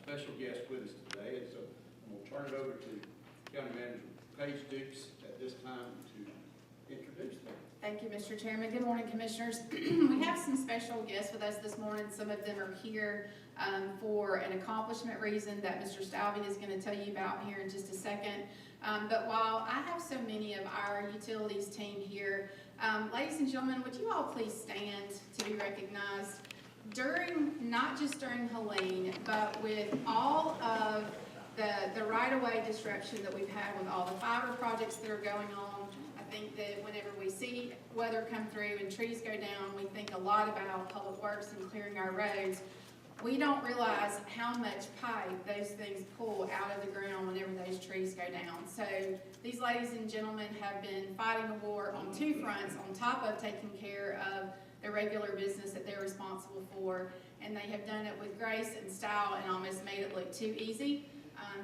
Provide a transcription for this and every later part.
special guest with us today, and so I'm going to turn it over to County Manager Paige Dukes at this time to introduce them. Thank you, Mr. Chairman. Good morning, Commissioners. We have some special guests with us this morning. Some of them are here for an accomplishment reason that Mr. Stalvey is going to tell you about here in just a second. But while I have so many of our utilities team here, ladies and gentlemen, would you all please stand to be recognized? Not just during Helene, but with all of the right-of-way disruption that we've had with all the fiber projects that are going on, I think that whenever we see weather come through and trees go down, we think a lot about public works and clearing our roads. We don't realize how much pipe those things pull out of the ground whenever those trees go down. So these ladies and gentlemen have been fighting a war on two fronts, on top of taking care of the regular business that they're responsible for, and they have done it with grace and style and almost made it look too easy.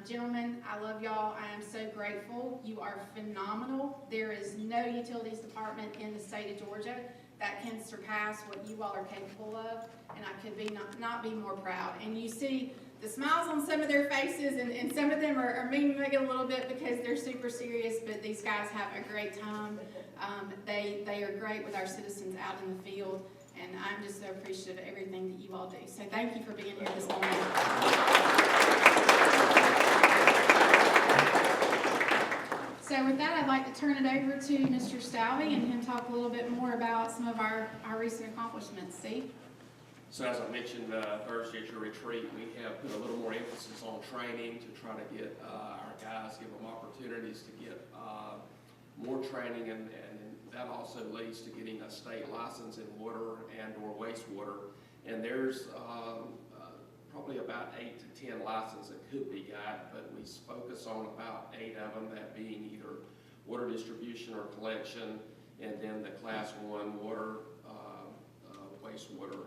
Gentlemen, I love y'all. I am so grateful. You are phenomenal. There is no utilities department in the state of Georgia that can surpass what you all are capable of, and I could be not be more proud. And you see the smiles on some of their faces, and some of them are mimicking a little bit because they're super serious, but these guys have a great time. They are great with our citizens out in the field, and I'm just so appreciative of everything that you all do. So thank you for being here this morning. So with that, I'd like to turn it over to Mr. Stalvey and him talk a little bit more about some of our recent accomplishments. Steve? So as I mentioned Thursday at your retreat, we have put a little more emphasis on training to try to get our guys, give them opportunities to get more training, and that also leads to getting a state license in water and or wastewater. And there's probably about 8 to 10 licenses that could be got, but we focus on about 8 of them, that being either water distribution or collection, and then the Class 1 water, wastewater.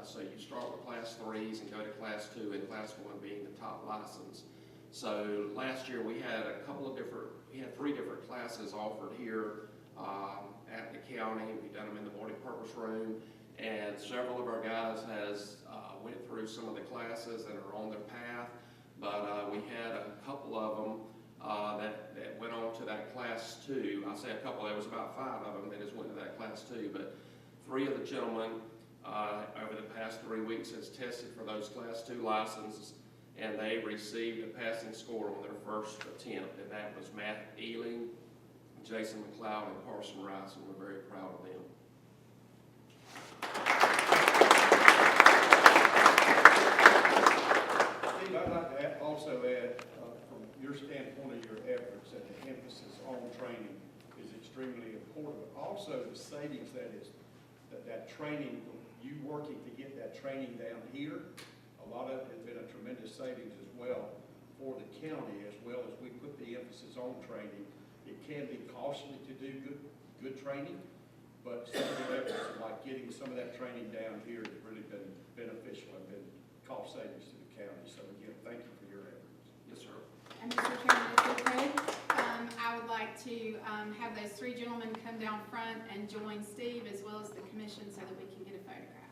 So you start with Class 3s and go to Class 2, and Class 1 being the top license. So last year we had we had 3 different classes offered here at the county. We've done them in the multi-purpose room, and several of our guys has went through some of the classes and are on their path, but we had a couple of them that went on to that Class 2. I say a couple, there was about 5 of them that just went to that Class 2, but 3 of the gentlemen over the past 3 weeks has tested for those Class 2 licenses, and they received a passing score on their first attempt, and that was Matt Ealing, Jason McLeod, and Carson Rice, and we're very proud of them. Steve, I'd like to also add, from your standpoint of your efforts, that the emphasis on training is extremely important. Also, the savings that training, you working to get that training down here, a lot of it has been a tremendous savings as well for the county, as well as we put the emphasis on training. It can be costly to do good training, but some of the efforts, like getting some of that training down here, has really been beneficial and been cost savings to the county. So again, thank you for your efforts. Yes, sir. And Mr. Chairman, if you could, I would like to have those 3 gentlemen come down front and join Steve as well as the commission so that we can get a photograph.